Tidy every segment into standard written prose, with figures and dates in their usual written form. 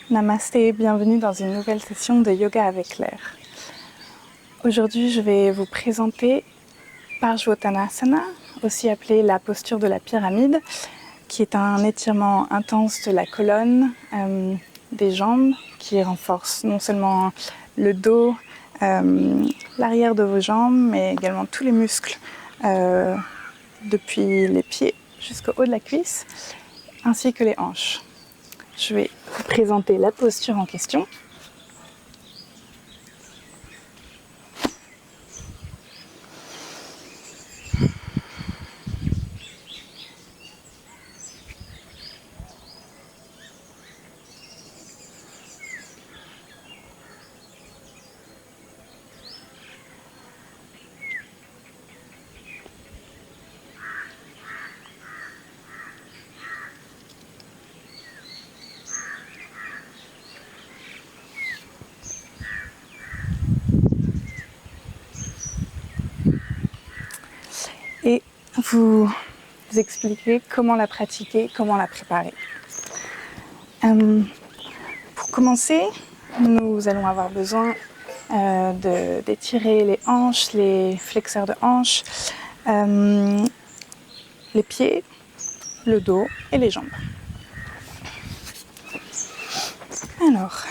Namasté, bienvenue dans une nouvelle session de yoga avec l'air. Aujourd'hui, je vais vous présenter Parshvottanasana, aussi appelée la posture de la pyramide, qui est un étirement intense de la colonne, des jambes, qui renforce non seulement le dos, l'arrière de vos jambes, mais également tous les muscles depuis les pieds jusqu'au haut de la cuisse, ainsi que les hanches. Je vais vous présenter la posture en question. Et vous expliquer comment la pratiquer, comment la préparer. Pour commencer, nous allons avoir besoin d'étirer les hanches, les flexeurs de hanches, les pieds, le dos et les jambes. Alors,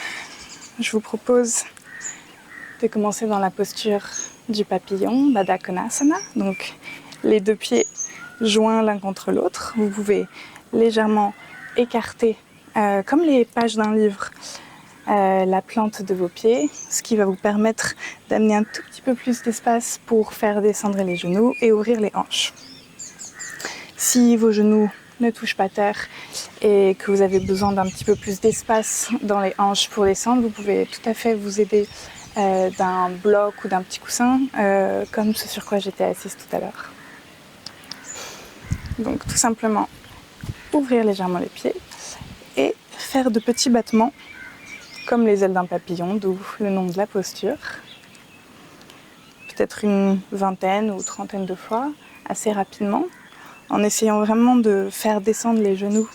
je vous propose de commencer dans la posture du papillon, Baddha Konasana, donc les deux pieds joints l'un contre l'autre. Vous pouvez légèrement écarter, comme les pages d'un livre, la plante de vos pieds, ce qui va vous permettre d'amener un tout petit peu plus d'espace pour faire descendre les genoux et ouvrir les hanches. Si vos genoux ne touchent pas terre et que vous avez besoin d'un petit peu plus d'espace dans les hanches pour descendre, vous pouvez tout à fait vous aider d'un bloc ou d'un petit coussin, comme ce sur quoi j'étais assise tout à l'heure. Donc tout simplement ouvrir légèrement les pieds et faire de petits battements comme les ailes d'un papillon, d'où le nom de la posture. Peut-être une vingtaine ou trentaine de fois, assez rapidement, en essayant vraiment de faire descendre les genoux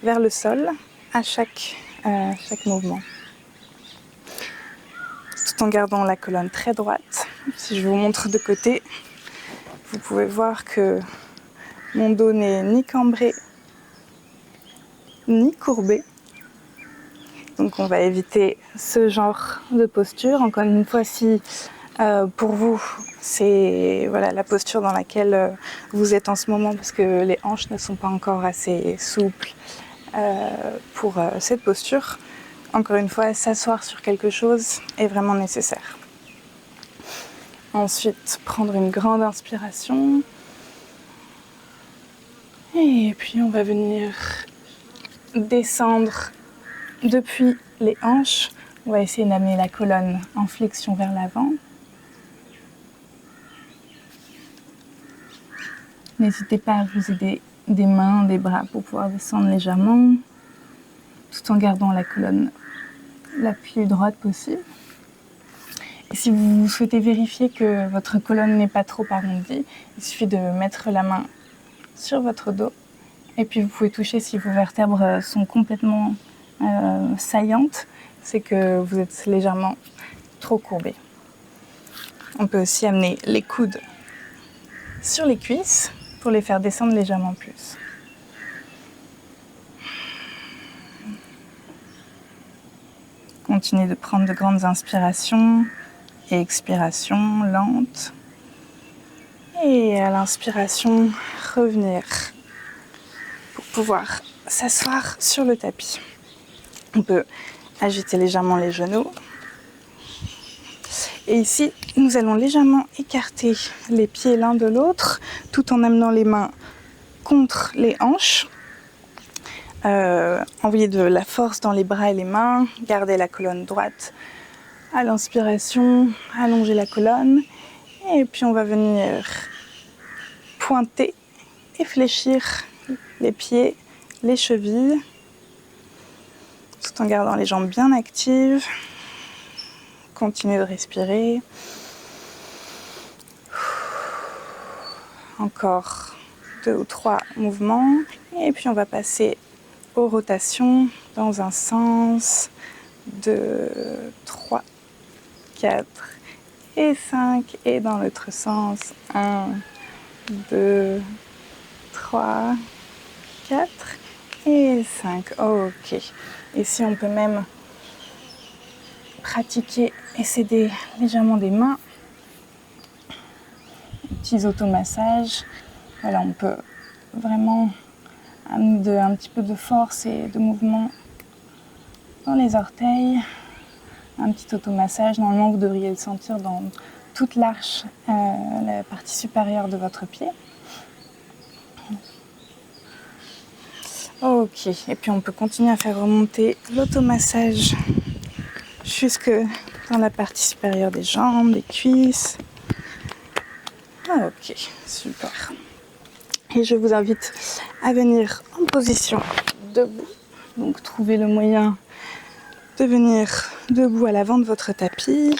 vers le sol à chaque mouvement. Tout en gardant la colonne très droite. Si je vous montre de côté, vous pouvez voir que mon dos n'est ni cambré ni courbé. Donc on va éviter ce genre de posture. Encore une fois, si pour vous c'est la posture dans laquelle vous êtes en ce moment, parce que les hanches ne sont pas encore assez souples pour cette posture, encore une fois, s'asseoir sur quelque chose est vraiment nécessaire. Ensuite, prendre une grande inspiration. Et puis on va venir descendre depuis les hanches. On va essayer d'amener la colonne en flexion vers l'avant. N'hésitez pas à vous aider des mains, des bras pour pouvoir descendre légèrement, tout en gardant la colonne la plus droite possible. Et si vous souhaitez vérifier que votre colonne n'est pas trop arrondie, il suffit de mettre la main sur votre dos et puis vous pouvez toucher si vos vertèbres sont complètement saillantes, c'est que vous êtes légèrement trop courbé. On peut aussi amener les coudes sur les cuisses pour les faire descendre légèrement plus. Continuez de prendre de grandes inspirations et expirations lentes. Et à l'inspiration, revenir pour pouvoir s'asseoir sur le tapis. On peut agiter légèrement les genoux. Et ici, nous allons légèrement écarter les pieds l'un de l'autre, tout en amenant les mains contre les hanches. Envoyer de la force dans les bras et les mains, garder la colonne droite à l'inspiration, allonger la colonne. Et puis on va venir pointer et fléchir les pieds, les chevilles, tout en gardant les jambes bien actives. Continuez de respirer. Encore 2 ou 3 mouvements. Et puis on va passer aux rotations dans un sens, 2, 3, 4 et 5, et dans l'autre sens, 1, 2, 3, 4 et 5. Ok. Ici, on peut même pratiquer et s'aider légèrement des mains. Petits automassages. Voilà, on peut vraiment amener un petit peu de force et de mouvement dans les orteils. Un petit automassage. Normalement, vous devriez le sentir dans toute l'arche, la partie supérieure de votre pied. Ok, et puis on peut continuer à faire remonter l'automassage jusque dans la partie supérieure des jambes, des cuisses. Ok, super. Et je vous invite à venir en position debout. Donc trouvez le moyen de venir debout à l'avant de votre tapis.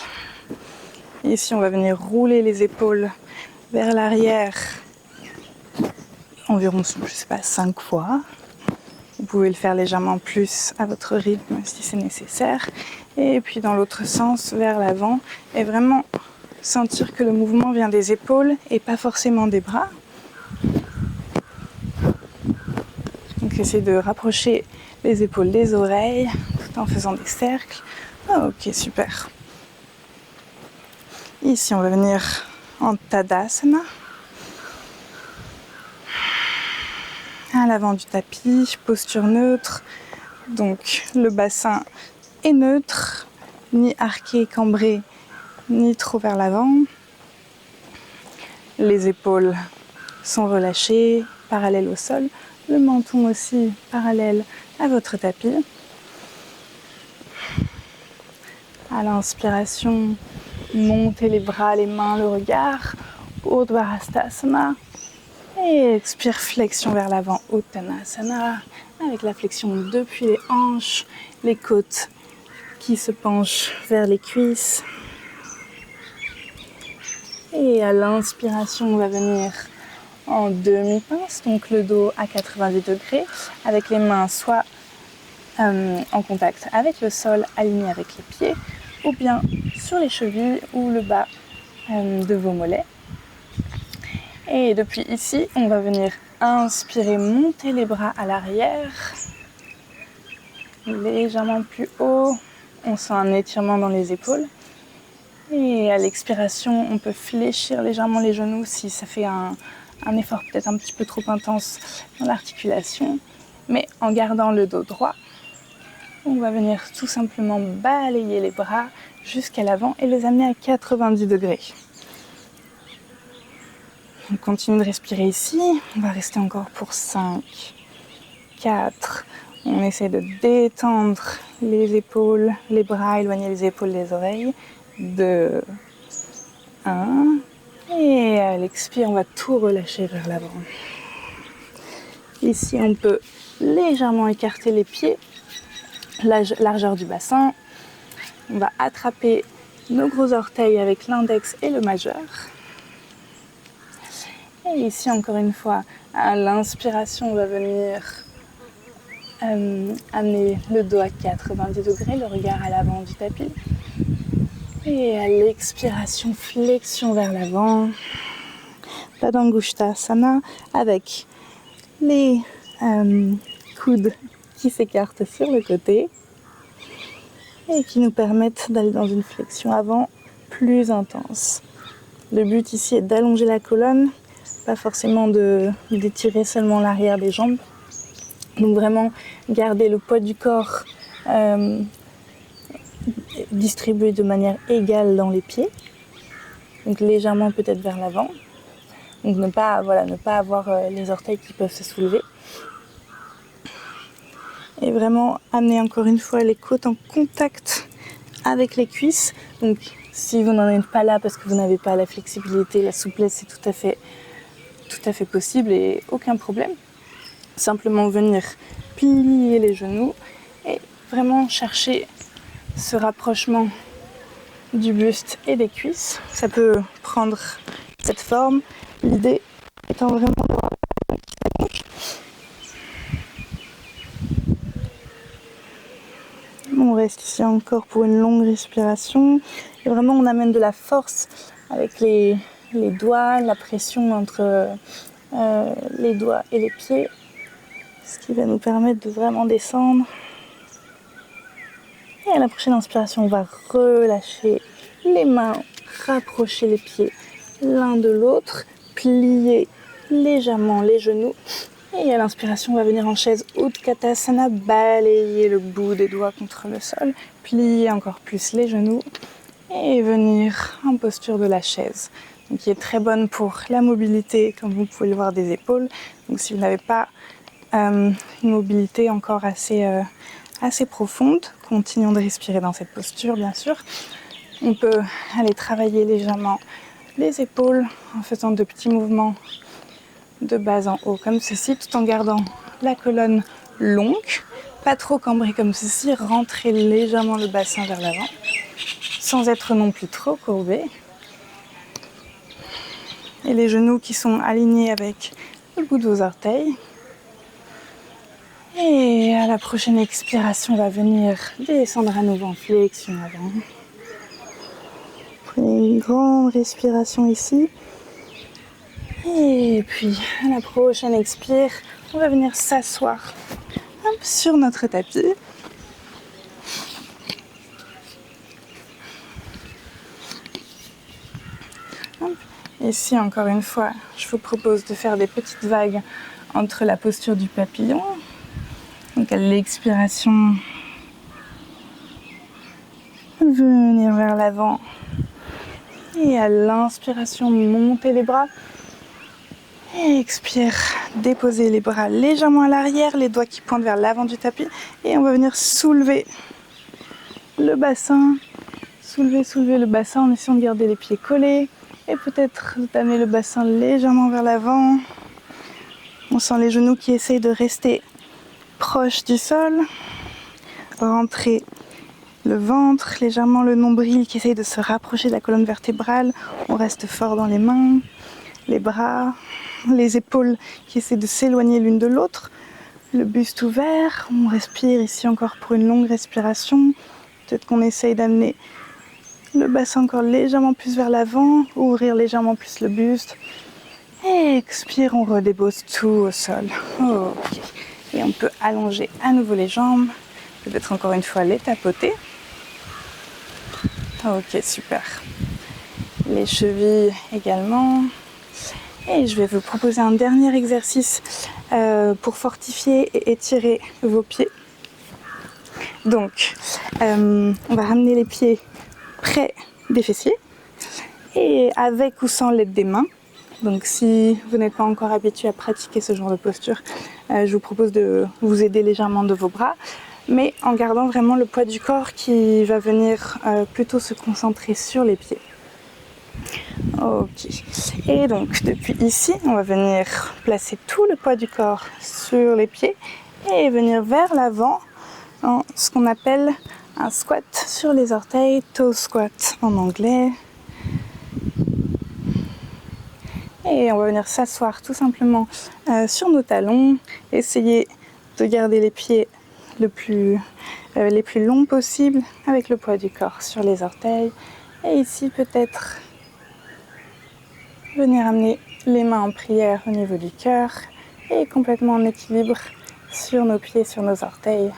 Et ici, on va venir rouler les épaules vers l'arrière environ, je sais pas, 5 fois. Vous pouvez le faire légèrement plus à votre rythme si c'est nécessaire. Et puis dans l'autre sens, vers l'avant. Et vraiment sentir que le mouvement vient des épaules et pas forcément des bras. Donc essayez de rapprocher les épaules des oreilles tout en faisant des cercles. Ok, super. Ici, on va venir en Tadasana. À l'avant du tapis, posture neutre. Donc le bassin est neutre, ni arqué, cambré, ni trop vers l'avant. Les épaules sont relâchées, parallèles au sol. Le menton aussi parallèle à votre tapis. À l'inspiration, montez les bras, les mains, le regard. Urdhva-hastasana. Et expire, flexion vers l'avant, Uttanasana, avec la flexion depuis les hanches, les côtes qui se penchent vers les cuisses. Et à l'inspiration, on va venir en demi-pince, donc le dos à 90 degrés, avec les mains soit en contact avec le sol, alignés avec les pieds, ou bien sur les chevilles ou le bas de vos mollets. Et depuis ici, on va venir inspirer, monter les bras à l'arrière, légèrement plus haut. On sent un étirement dans les épaules. Et à l'expiration, on peut fléchir légèrement les genoux si ça fait un effort peut-être un petit peu trop intense dans l'articulation. Mais en gardant le dos droit, on va venir tout simplement balayer les bras jusqu'à l'avant et les amener à 90 degrés. On continue de respirer ici, on va rester encore pour 5, 4, on essaie de détendre les épaules, les bras, éloigner les épaules des oreilles, 2, 1, et à l'expire, on va tout relâcher vers l'avant. Ici, on peut légèrement écarter les pieds, la largeur du bassin, on va attraper nos gros orteils avec l'index et le majeur. Et ici, encore une fois, à l'inspiration, on va venir amener le dos à 90 degrés, le regard à l'avant du tapis. Et à l'expiration, flexion vers l'avant. Padangusthasana avec les coudes qui s'écartent sur le côté et qui nous permettent d'aller dans une flexion avant plus intense. Le but ici est d'allonger la colonne, pas forcément d'étirer seulement l'arrière des jambes. Donc vraiment garder le poids du corps distribué de manière égale dans les pieds. Donc légèrement peut-être vers l'avant. Donc ne pas avoir les orteils qui peuvent se soulever. Et vraiment amener encore une fois les côtes en contact avec les cuisses. Donc si vous n'en êtes pas là parce que vous n'avez pas la flexibilité, la souplesse, c'est tout à fait possible et aucun problème. Simplement venir plier les genoux et vraiment chercher ce rapprochement du buste et des cuisses. Ça peut prendre cette forme. L'idée étant vraiment d'avoir la colonne qui s'allonge. ici encore pour une longue respiration. Et vraiment, on amène de la force avec les doigts, la pression entre les doigts et les pieds, ce qui va nous permettre de vraiment descendre. Et à la prochaine inspiration, on va relâcher les mains, rapprocher les pieds l'un de l'autre, plier légèrement les genoux. Et à l'inspiration, on va venir en chaise Utkatasana, balayer le bout des doigts contre le sol, plier encore plus les genoux et venir en posture de la chaise. Donc, qui est très bonne pour la mobilité, comme vous pouvez le voir, des épaules. Donc si vous n'avez pas une mobilité encore assez profonde, continuons de respirer dans cette posture, bien sûr. On peut aller travailler légèrement les épaules en faisant de petits mouvements de bas en haut comme ceci, tout en gardant la colonne longue, pas trop cambrée comme ceci, rentrez légèrement le bassin vers l'avant, sans être non plus trop courbé. Et les genoux qui sont alignés avec le bout de vos orteils. Et à la prochaine expiration, on va venir descendre à nouveau en flexion avant. Prenez une grande respiration ici. Et puis, à la prochaine expire, on va venir s'asseoir sur notre tapis. Ici, encore une fois, je vous propose de faire des petites vagues entre la posture du papillon. Donc, à l'expiration, venir vers l'avant. Et à l'inspiration, monter les bras. Et expire, déposer les bras légèrement à l'arrière, les doigts qui pointent vers l'avant du tapis. Et on va venir soulever le bassin. Soulever le bassin en essayant de garder les pieds collés. Et peut-être d'amener le bassin légèrement vers l'avant. On sent les genoux qui essayent de rester proches du sol. Rentrer le ventre, légèrement le nombril qui essaye de se rapprocher de la colonne vertébrale. On reste fort dans les mains, les bras, les épaules qui essaient de s'éloigner l'une de l'autre. Le buste ouvert, on respire ici encore pour une longue respiration. Peut-être qu'on essaye d'amener le bassin encore légèrement plus vers l'avant, ouvrir légèrement plus le buste. Et expire, on redépose tout au sol. Ok. Et on peut allonger à nouveau les jambes. Peut-être encore une fois les tapoter. Ok, super. Les chevilles également. Et je vais vous proposer un dernier exercice pour fortifier et étirer vos pieds. Donc, on va ramener les pieds près des fessiers et avec ou sans l'aide des mains. Donc si vous n'êtes pas encore habitué à pratiquer ce genre de posture, je vous propose de vous aider légèrement de vos bras, mais en gardant vraiment le poids du corps qui va venir plutôt se concentrer sur les pieds. Ok. Et donc depuis ici, on va venir placer tout le poids du corps sur les pieds et venir vers l'avant en ce qu'on appelle un squat sur les orteils, toe squat en anglais. Et on va venir s'asseoir tout simplement sur nos talons, essayer de garder les pieds les plus longs possibles avec le poids du corps sur les orteils. Et ici peut-être venir amener les mains en prière au niveau du cœur et complètement en équilibre sur nos pieds, sur nos orteils.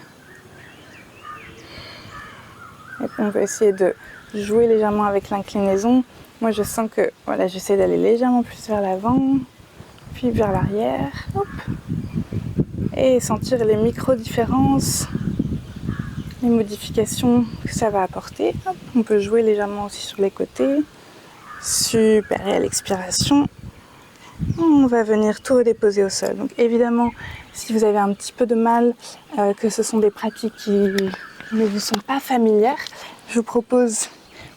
Et puis on peut essayer de jouer légèrement avec l'inclinaison. Moi je sens que voilà, j'essaie d'aller légèrement plus vers l'avant, puis vers l'arrière. Hop. Et sentir les micro-différences, les modifications que ça va apporter. Hop. On peut jouer légèrement aussi sur les côtés. Super, et à l'expiration, on va venir tout redéposer au sol. Donc évidemment, si vous avez un petit peu de mal, que ce sont des pratiques qui ne vous sont pas familières, je vous propose,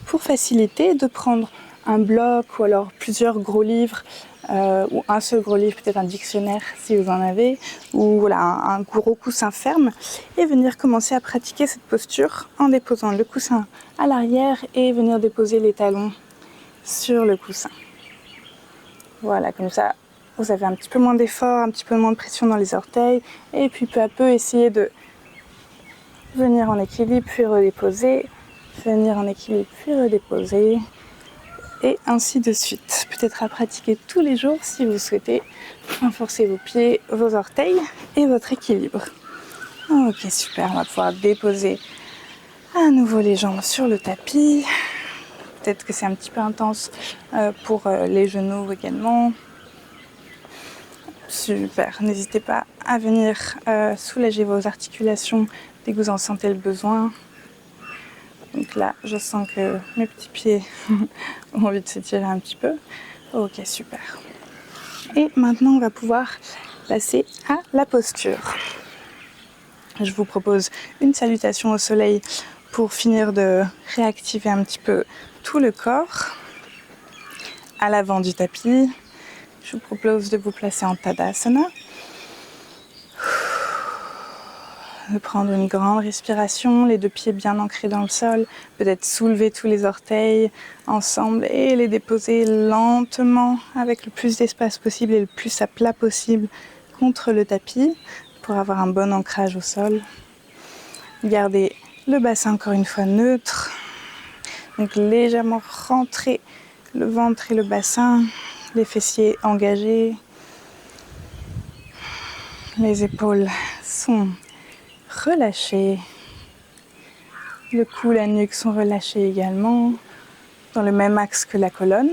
pour faciliter, de prendre un bloc ou alors plusieurs gros livres, ou un seul gros livre, peut-être un dictionnaire si vous en avez, ou voilà, un gros coussin ferme, et venir commencer à pratiquer cette posture en déposant le coussin à l'arrière et venir déposer les talons sur le coussin. Voilà, comme ça, vous avez un petit peu moins d'effort, un petit peu moins de pression dans les orteils, et puis peu à peu, essayez de venir en équilibre puis redéposer, venir en équilibre puis redéposer, et ainsi de suite. Peut-être à pratiquer tous les jours si vous souhaitez renforcer vos pieds, vos orteils et votre équilibre. Ok, super, on va pouvoir déposer à nouveau les jambes sur le tapis. Peut-être que c'est un petit peu intense pour les genoux également. Super, n'hésitez pas à venir soulager vos articulations dès que vous en sentez le besoin. Donc là, je sens que mes petits pieds ont envie de s'étirer un petit peu. Ok, super. Et maintenant, on va pouvoir passer à la posture. Je vous propose une salutation au soleil pour finir de réactiver un petit peu tout le corps. À l'avant du tapis, je vous propose de vous placer en Tadasana. De prendre une grande respiration, les deux pieds bien ancrés dans le sol, peut-être soulever tous les orteils ensemble et les déposer lentement avec le plus d'espace possible et le plus à plat possible contre le tapis pour avoir un bon ancrage au sol. Gardez le bassin encore une fois neutre, donc légèrement rentrer le ventre et le bassin, les fessiers engagés, les épaules sont relâchées. Le cou, la nuque sont relâchés également, dans le même axe que la colonne.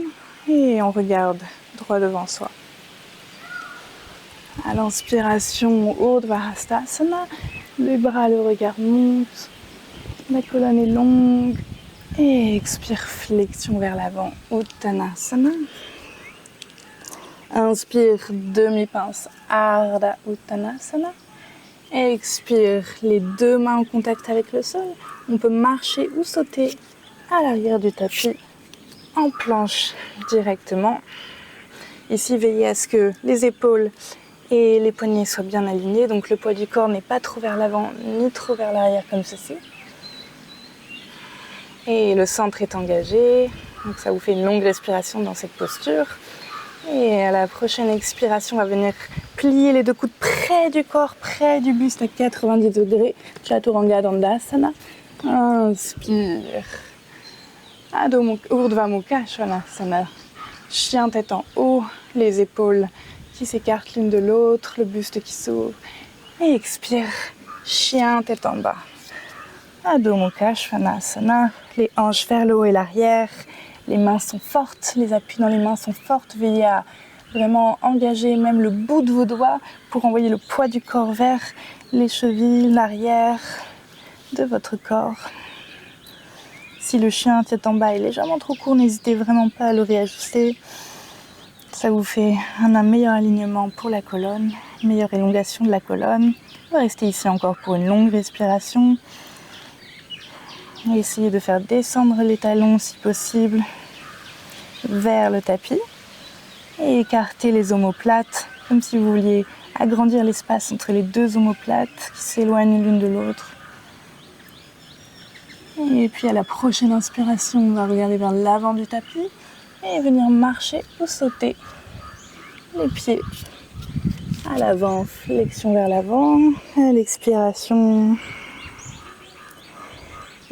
Et on regarde droit devant soi. À l'inspiration, Urdhva Hastasana, les bras, le regard monte, la colonne est longue. Et expire, flexion vers l'avant, Uttanasana. Inspire, demi-pince, Ardha Uttanasana. Expire, les deux mains en contact avec le sol. On peut marcher ou sauter à l'arrière du tapis en planche directement. Ici, veillez à ce que les épaules et les poignets soient bien alignés. Donc le poids du corps n'est pas trop vers l'avant ni trop vers l'arrière comme ceci. Et le centre est engagé. Donc ça vous fait une longue respiration dans cette posture. Et à la prochaine expiration, on va venir plier les deux coudes près du corps, près du buste à 90 degrés. Chaturanga Dandasana. Inspire. Adho Urdhva Mukha Svanasana. Chien tête en haut, les épaules qui s'écartent l'une de l'autre, le buste qui s'ouvre. Et expire. Chien tête en bas. Adho Mukha Svanasana. Les hanches vers le haut et l'arrière. Les mains sont fortes, les appuis dans les mains sont fortes. Veillez à vraiment engager même le bout de vos doigts pour envoyer le poids du corps vers les chevilles, l'arrière de votre corps. Si le chien tête en bas est légèrement trop court, n'hésitez vraiment pas à le réajuster. Ça vous fait un meilleur alignement pour la colonne, une meilleure élongation de la colonne. On va rester ici encore pour une longue respiration. Et essayez de faire descendre les talons si possible vers le tapis et écarter les omoplates comme si vous vouliez agrandir l'espace entre les deux omoplates qui s'éloignent l'une de l'autre. Et puis à la prochaine inspiration, on va regarder vers l'avant du tapis et venir marcher ou sauter les pieds à l'avant, flexion vers l'avant. À l'expiration,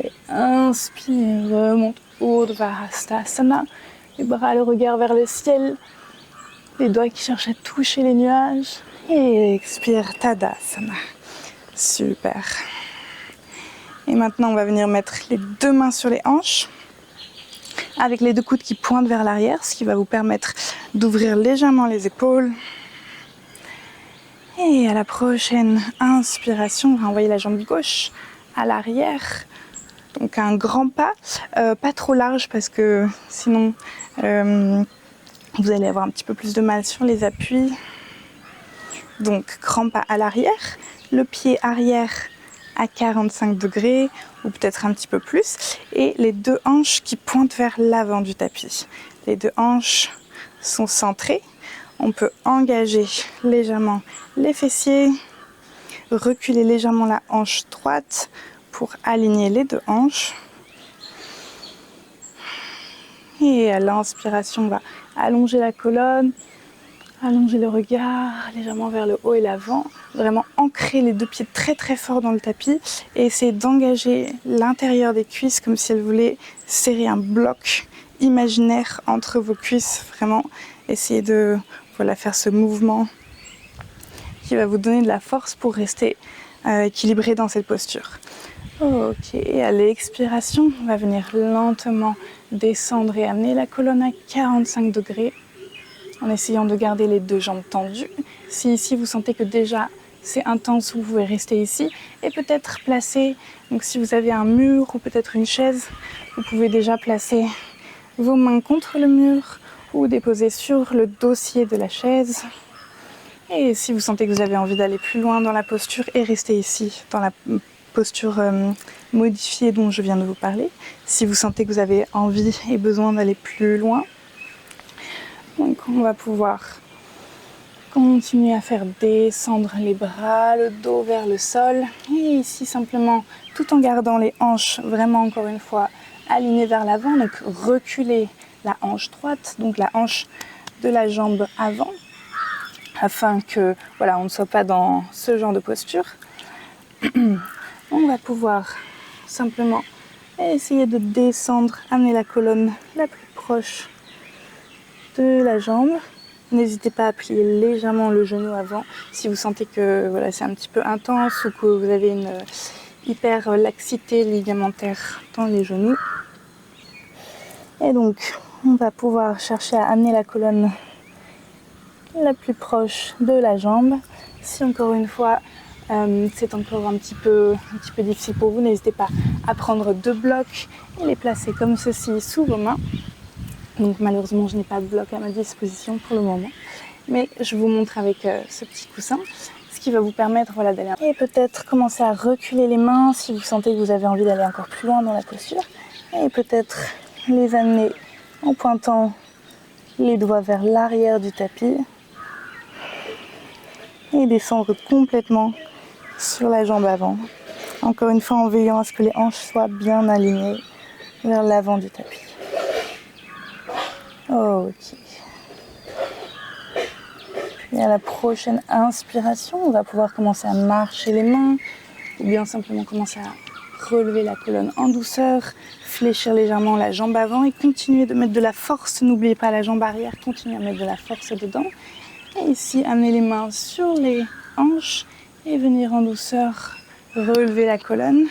et inspire, remonte Urdhva Hastasana. Les bras, le regard vers le ciel, les doigts qui cherchent à toucher les nuages. Et expire, Tadasana. Super. Et maintenant, on va venir mettre les deux mains sur les hanches, avec les deux coudes qui pointent vers l'arrière, ce qui va vous permettre d'ouvrir légèrement les épaules. Et à la prochaine inspiration, on va envoyer la jambe gauche à l'arrière. Donc un grand pas, pas trop large parce que sinon vous allez avoir un petit peu plus de mal sur les appuis. Donc grand pas à l'arrière, le pied arrière à 45 degrés ou peut-être un petit peu plus. Et les deux hanches qui pointent vers l'avant du tapis. Les deux hanches sont centrées. On peut engager légèrement les fessiers, reculer légèrement la hanche droite pour aligner les deux hanches. Et à l'inspiration, on va allonger la colonne, Allongez le regard légèrement vers le haut et l'avant. Vraiment ancrer les deux pieds très très fort dans le tapis et essayez d'engager l'intérieur des cuisses comme si elles voulaient serrer un bloc imaginaire entre vos cuisses. Vraiment, essayez de faire ce mouvement qui va vous donner de la force pour rester équilibré dans cette posture. Ok, et à l'expiration, on va venir lentement descendre et amener la colonne à 45 degrés en essayant de garder les deux jambes tendues. Si ici vous sentez que déjà c'est intense, vous pouvez rester ici et peut-être placer, donc si vous avez un mur ou peut-être une chaise, vous pouvez déjà placer vos mains contre le mur ou déposer sur le dossier de la chaise. Et si vous sentez que vous avez envie d'aller plus loin dans la posture et rester ici, dans la posture modifiée dont je viens de vous parler, si vous sentez que vous avez envie et besoin d'aller plus loin, donc on va pouvoir continuer à faire descendre les bras, le dos vers le sol. Et ici simplement, tout en gardant les hanches vraiment encore une fois alignées vers l'avant, donc reculer la hanche droite, donc la hanche de la jambe avant, afin que on ne soit pas dans ce genre de posture. On va pouvoir simplement essayer de descendre, amener la colonne la plus proche de la jambe. N'hésitez pas à plier légèrement le genou avant si vous sentez que c'est un petit peu intense ou que vous avez une hyper laxité ligamentaire dans les genoux. Et donc, on va pouvoir chercher à amener la colonne la plus proche de la jambe. Si encore une fois, c'est encore un petit peu difficile pour vous, n'hésitez pas à prendre 2 blocs et les placer comme ceci sous vos mains. Donc malheureusement, je n'ai pas de bloc à ma disposition pour le moment. Mais je vous montre avec ce petit coussin, ce qui va vous permettre d'aller. Et peut-être commencer à reculer les mains si vous sentez que vous avez envie d'aller encore plus loin dans la posture. Et peut-être les amener en pointant les doigts vers l'arrière du tapis. Et descendre complètement sur la jambe avant. Encore une fois en veillant à ce que les hanches soient bien alignées vers l'avant du tapis. Ok. Puis à la prochaine inspiration, on va pouvoir commencer à marcher les mains ou bien simplement commencer à relever la colonne en douceur, fléchir légèrement la jambe avant et continuer de mettre de la force. N'oubliez pas la jambe arrière, continuez à mettre de la force dedans. Et ici, amener les mains sur les hanches et venir en douceur relever la colonne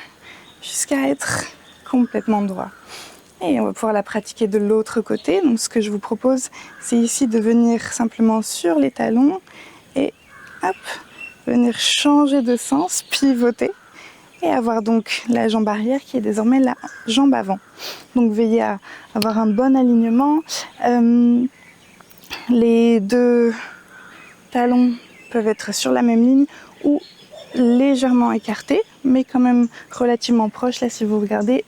jusqu'à être complètement droit. Et on va pouvoir la pratiquer de l'autre côté. Donc ce que je vous propose, c'est ici de venir simplement sur les talons et hop, venir changer de sens, pivoter et avoir donc la jambe arrière qui est désormais la jambe avant. Donc veillez à avoir un bon alignement. Les deux talons peuvent être sur la même ligne ou légèrement écartés, mais quand même relativement proches. Là, si vous regardez,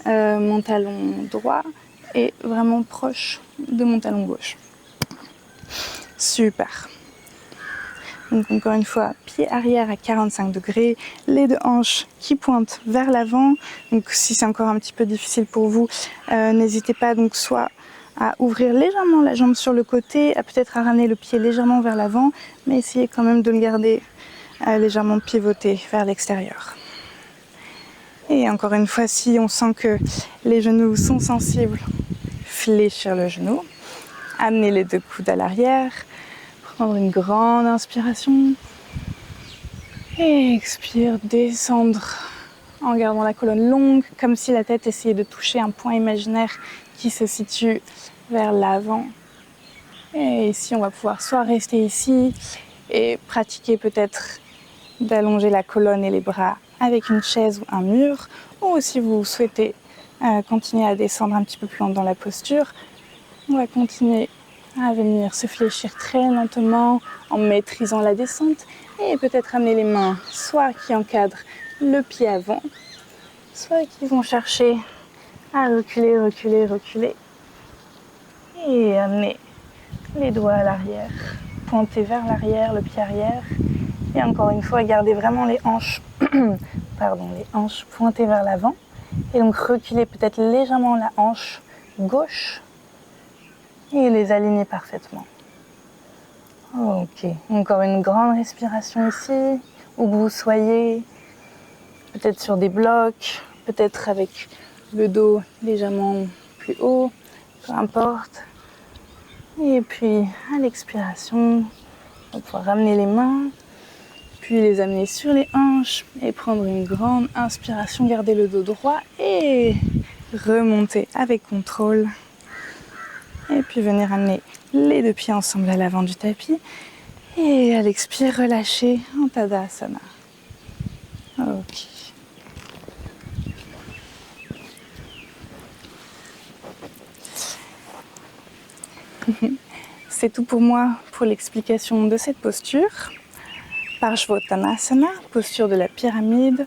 mon talon droit est vraiment proche de mon talon gauche. Super. Donc encore une fois, pied arrière à 45 degrés, les deux hanches qui pointent vers l'avant. Donc si c'est encore un petit peu difficile pour vous, n'hésitez pas donc soit à ouvrir légèrement la jambe sur le côté, à peut-être à ramener le pied légèrement vers l'avant, mais essayez quand même de le garder légèrement pivoté vers l'extérieur. Et encore une fois, si on sent que les genoux sont sensibles, fléchir le genou, amener les deux coudes à l'arrière, prendre une grande inspiration et expire, descendre en gardant la colonne longue, comme si la tête essayait de toucher un point imaginaire qui se situe vers l'avant. Et ici, on va pouvoir soit rester ici et pratiquer peut-être d'allonger la colonne et les bras avec une chaise ou un mur, ou si vous souhaitez continuer à descendre un petit peu plus loin dans la posture, on va continuer à venir se fléchir très lentement en maîtrisant la descente et peut-être amener les mains soit qui encadrent le pied avant, soit qui vont chercher à reculer, reculer, reculer et amener les doigts à l'arrière, pointer vers l'arrière, le pied arrière et encore une fois garder vraiment les hanches les hanches pointées vers l'avant et donc reculer peut-être légèrement la hanche gauche et les aligner parfaitement. Ok, encore une grande respiration ici, où que vous soyez, peut-être sur des blocs, peut-être avec le dos légèrement plus haut, peu importe. Et puis à l'expiration, on va pouvoir ramener les mains, puis les amener sur les hanches et prendre une grande inspiration, garder le dos droit et remonter avec contrôle. Et puis venir amener les deux pieds ensemble à l'avant du tapis. Et à l'expire, relâcher en Tadasana. Ok. C'est tout pour moi pour l'explication de cette posture. Parshvottanasana, posture de la pyramide.